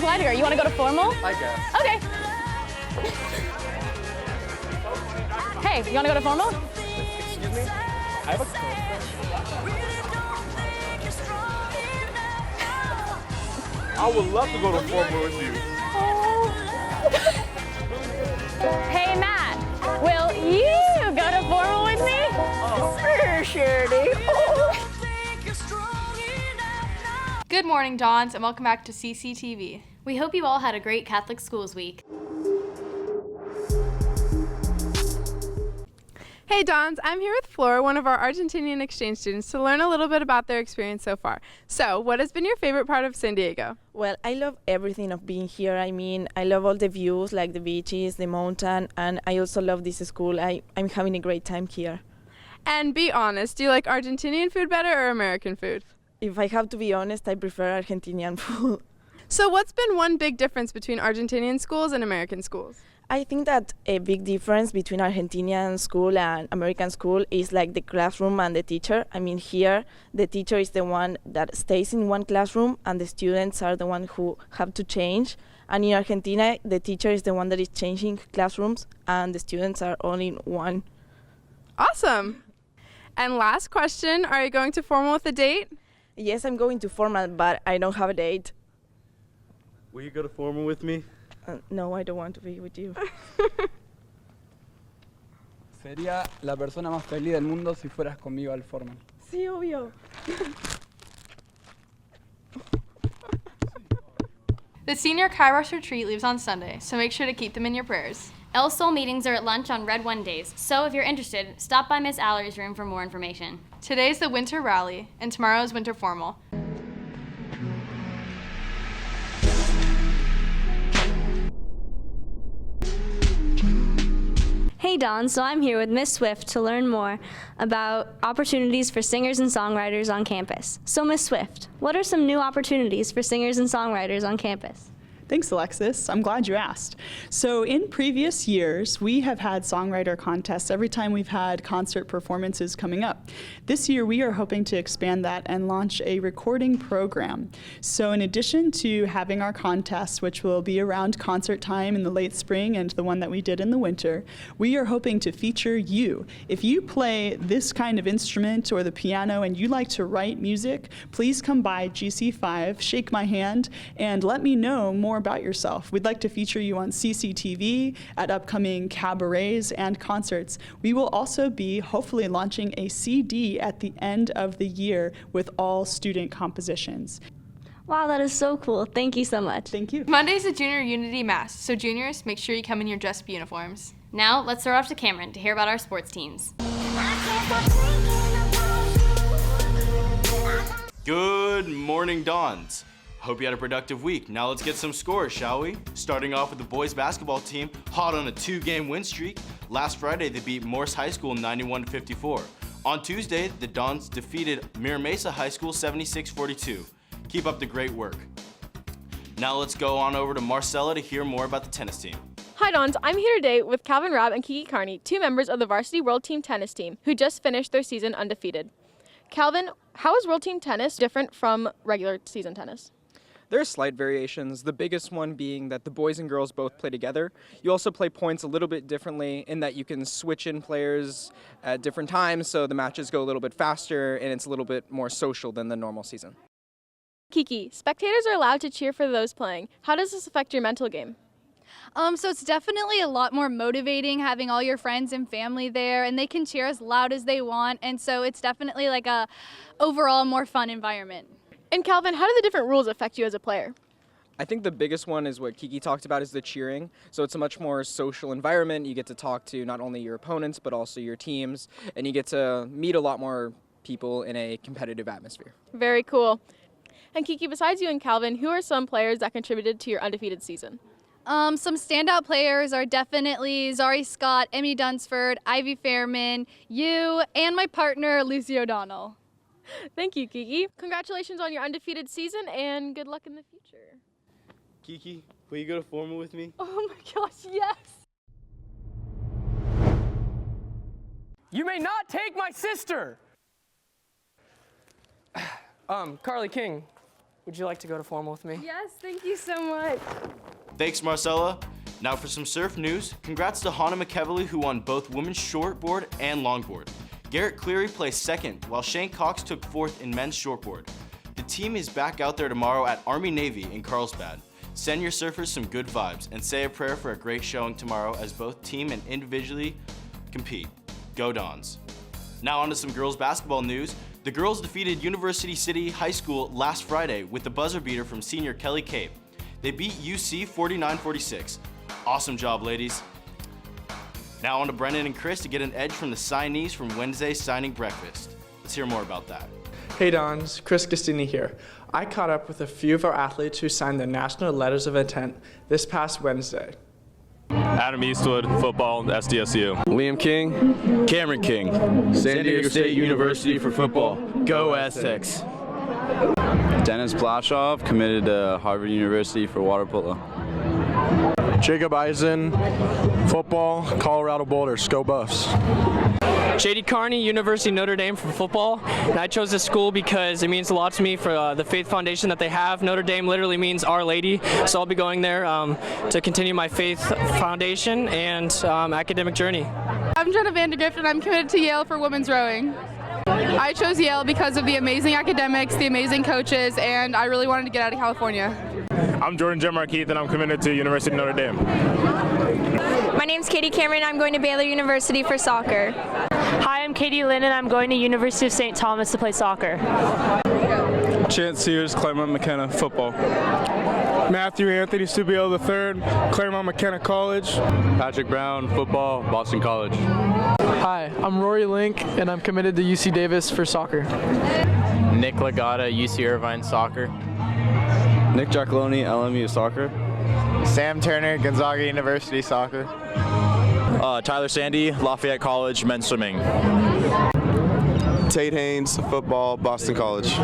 lighter. You want to go to formal? I guess. Okay. Hey, you want to go to formal? Excuse me? I have a girlfriend. I would love to go to formal with you. Hey, Matt, will you go to formal with me? Sure, Good morning, Dons, and welcome back to CCTV. We hope you all had a great Catholic Schools Week. Hey Dons, I'm here with Flora, one of our Argentinian exchange students, to learn a little bit about their experience so far. So, what has been your favorite part of San Diego? Well, I love everything of being here. I mean, I love all the views, like the beaches, the mountain, and I also love this school. I'm having a great time here. And be honest, do you like Argentinian food better or American food? If I have to be honest, I prefer Argentinian food. So what's been one big difference between Argentinian schools and American schools? I think that a big difference between Argentinian school and American school is like the classroom and the teacher. I mean, here, the teacher is the one that stays in one classroom and the students are the one who have to change. And in Argentina, the teacher is the one that is changing classrooms and the students are only in one. Awesome! And last question, are you going to formal with a date? Yes, I'm going to formal, but I don't have a date. Will you go to formal with me? No, I don't want to be with you. Sería la persona más feliz del mundo si fueras conmigo al formal. Sí, obvio. The senior Kairos retreat leaves on Sunday, so make sure to keep them in your prayers. El Sol meetings are at lunch on Red One days, so if you're interested, stop by Miss Allery's room for more information. Today's the winter rally, and tomorrow's winter formal. Hey Dawn, so I'm here with Miss Swift to learn more about opportunities for singers and songwriters on campus. So Miss Swift, what are some new opportunities for singers and songwriters on campus? Thanks, Alexis. I'm glad you asked. So in previous years, we have had songwriter contests every time we've had concert performances coming up. This year, we are hoping to expand that and launch a recording program. So in addition to having our contests, which will be around concert time in the late spring and the one that we did in the winter, we are hoping to feature you. If you play this kind of instrument or the piano and you like to write music, please come by GC5, shake my hand, and let me know more about yourself. We'd like to feature you on CCTV, at upcoming cabarets and concerts. We will also be hopefully launching a CD at the end of the year with all student compositions. Wow, that is so cool. Thank you so much. Thank you. Monday's a Junior Unity Mass, so juniors, make sure you come in your dress up uniforms. Now, let's throw it off to Cameron to hear about our sports teams. Good morning, Dons. Hope you had a productive week. Now let's get some scores, shall we? Starting off with the boys basketball team, hot on a 2-game win streak. Last Friday, they beat Morse High School 91-54. On Tuesday, the Dons defeated Mira Mesa High School 76-42. Keep up the great work. Now let's go on over to Marcella to hear more about the tennis team. Hi Dons, I'm here today with Calvin Rabb and Kiki Carney, two members of the Varsity World Team Tennis team who just finished their season undefeated. Calvin, how is World Team Tennis different from regular season tennis? There are slight variations, the biggest one being that the boys and girls both play together. You also play points a little bit differently in that you can switch in players at different times, so the matches go a little bit faster and it's a little bit more social than the normal season. Kiki, spectators are allowed to cheer for those playing. How does this affect your mental game? So it's definitely a lot more motivating having all your friends and family there, and they can cheer as loud as they want, and so it's definitely like a overall more fun environment. And Calvin, how do the different rules affect you as a player? I think the biggest one is what Kiki talked about, is the cheering. So it's a much more social environment. You get to talk to not only your opponents, but also your teams, and you get to meet a lot more people in a competitive atmosphere. Very cool. And Kiki, besides you and Calvin, who are some players that contributed to your undefeated season? Some standout players are definitely Zari Scott, Emmy Dunsford, Ivy Fairman, you, and my partner, Lucy O'Donnell. Thank you, Kiki. Congratulations on your undefeated season and good luck in the future. Kiki, will you go to formal with me? Oh my gosh, yes! You may not take my sister! Carly King, Would you like to go to formal with me? Yes, thank you so much. Thanks, Marcella. Now for some surf news, congrats to Hannah McEvely, who won both women's shortboard and longboard. Garrett Cleary placed second, while Shane Cox took fourth in men's shortboard. The team is back out there tomorrow at Army-Navy in Carlsbad. Send your surfers some good vibes and say a prayer for a great showing tomorrow as both team and individually compete. Go Dons. Now on to some girls basketball news. The girls defeated University City High School last Friday with the buzzer beater from senior Kelly Cape. They beat UC 49-46. Awesome job, ladies. Now on to Brennan and Chris to get an edge from the signees from Wednesday's signing breakfast. Let's hear more about that. Hey Dons, Chris Gastini here. I caught up with a few of our athletes who signed their national letters of intent this past Wednesday. Adam Eastwood, football, SDSU. Liam King. Cameron King. San Diego State University for football. Go Aztecs. Dennis Blashoff, committed to Harvard University for water polo. Jacob Eisen, football, Colorado Boulders, go Buffs. JD Carney, University of Notre Dame for football, and I chose this school because it means a lot to me for the faith foundation that they have. Notre Dame literally means Our Lady, so I'll be going there to continue my faith foundation and academic journey. I'm Jenna Vandergrift, and I'm committed to Yale for women's rowing. I chose Yale because of the amazing academics, the amazing coaches, and I really wanted to get out of California. I'm Jordan Jemar Keith, and I'm committed to University of Notre Dame. My name's Katie Cameron. I'm going to Baylor University for soccer. Hi, I'm Katie Lynn, and I'm going to University of St. Thomas to play soccer. Chance Sears, Claremont McKenna, football. Matthew Anthony Stubiel III, Claremont McKenna College. Patrick Brown, football, Boston College. Hi, I'm Rory Link, and I'm committed to UC Davis for soccer. Nick Lagata, UC Irvine, soccer. Nick Giacalone, LMU, soccer. Sam Turner, Gonzaga University, soccer. Tyler Sandy, Lafayette College, men's swimming. Tate Haynes, football, Boston College.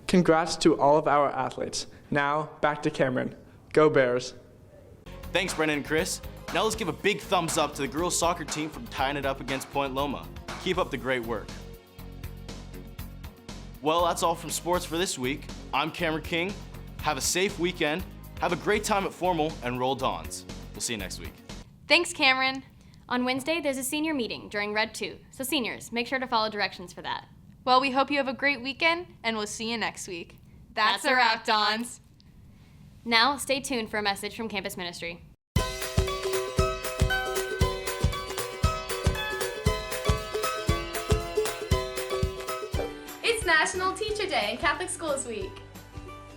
Congrats to all of our athletes. Now, back to Cameron. Go Bears. Thanks, Brennan and Chris. Now let's give a big thumbs up to the girls soccer team for tying it up against Point Loma. Keep up the great work. Well, that's all from sports for this week. I'm Cameron King. Have a safe weekend, have a great time at formal, and roll Dons. We'll see you next week. Thanks, Cameron. On Wednesday, there's a senior meeting during Red 2, so seniors, make sure to follow directions for that. Well, we hope you have a great weekend, and we'll see you next week. That's a wrap, Dons. Now, stay tuned for a message from campus ministry. It's National Teacher Day and Catholic Schools Week.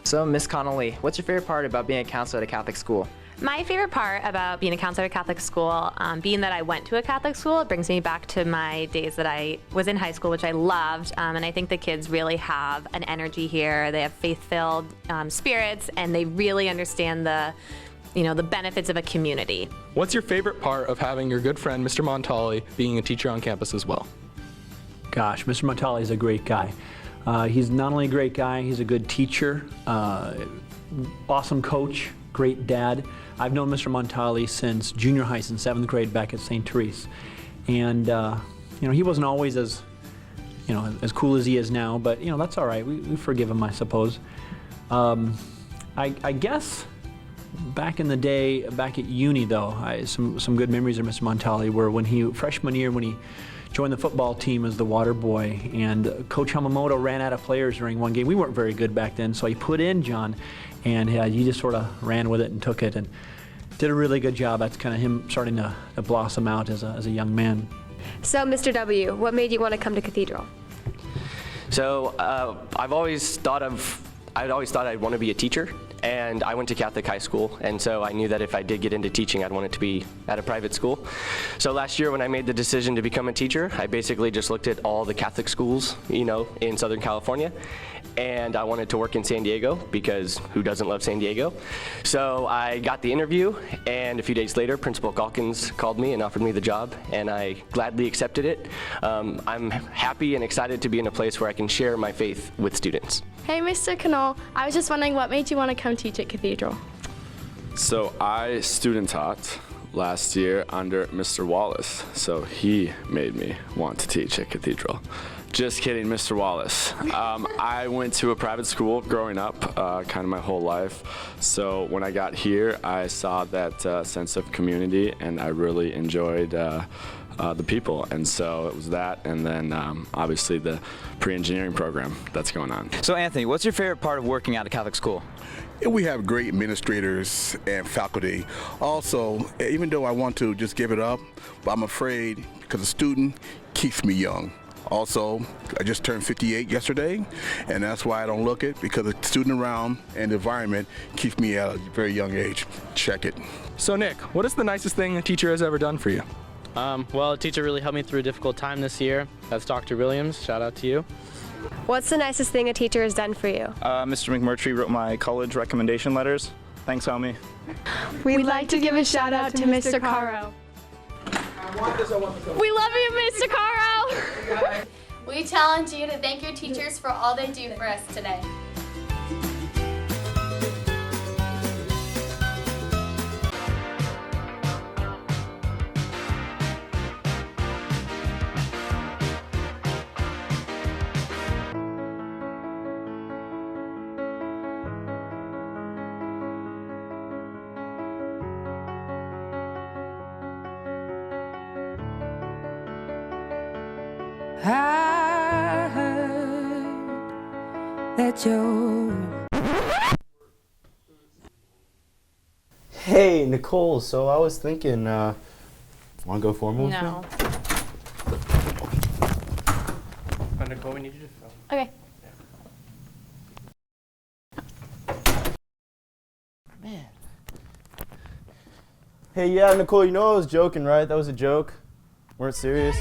So, Miss Connolly, what's your favorite part about being a counselor at a Catholic school? My favorite part about being a counselor at a Catholic school, being that I went to a Catholic school, it brings me back to my days that I was in high school, which I loved, and I think the kids really have an energy here. They have faith-filled spirits, and they really understand the benefits of a community. What's your favorite part of having your good friend, Mr. Montali, being a teacher on campus as well? Gosh, Mr. Montali is a great guy. He's not only a great guy, he's a good teacher, awesome coach, great dad. I've known Mr. Montali since junior high, since 7th grade back at St. Therese. And, he wasn't always as cool as he is now, but, that's all right. We forgive him, I suppose. I guess back in the day, back at uni, though, some good memories of Mr. Montali were when freshman year, when he joined the football team as the water boy, and Coach Hamamoto ran out of players during one game. We weren't very good back then, so he put in John, and he just sort of ran with it and took it and did a really good job. That's kind of him starting to blossom out as a young man. So, Mr. W., what made you want to come to Cathedral? So, I'd always thought I'd want to be a teacher, and I went to Catholic high school, and so I knew that if I did get into teaching, I'd want it to be at a private school. So last year when I made the decision to become a teacher, I basically just looked at all the Catholic schools, in Southern California, and I wanted to work in San Diego because who doesn't love San Diego? So I got the interview, and a few days later, Principal Calkins called me and offered me the job, and I gladly accepted it. I'm happy and excited to be in a place where I can share my faith with students. Hey, Mr. Canal, I was just wondering what made you want to come teach at Cathedral? So I student taught last year under Mr. Wallace, so he made me want to teach at Cathedral. Just kidding, Mr. Wallace. I went to a private school growing up, kind of my whole life. So when I got here, I saw that sense of community, and I really enjoyed the people. And so it was that, and then obviously the pre-engineering program that's going on. So Anthony, what's your favorite part of working at a Catholic school? We have great administrators and faculty. Also, even though I want to just give it up, but I'm afraid because a student keeps me young. Also, I just turned 58 yesterday, and that's why I don't look it, because the student around and the environment keeps me at a very young age. Check it. So Nick, what is the nicest thing a teacher has ever done for you? Well, a teacher really helped me through a difficult time this year. That's Dr. Williams. Shout out to you. What's the nicest thing a teacher has done for you? Mr. McMurtry wrote my college recommendation letters. Thanks, homie. We'd like to give a shout out to Mr. Caro. We love you, Mr. Caro! We challenge you to thank your teachers for all they do for us today. I heard that you. Hey, Nicole, so I was thinking, want to go formal with me? No. Nicole, we need you to film. Okay. Man. Hey, yeah, Nicole, you know I was joking, right? That was a joke. Weren't serious.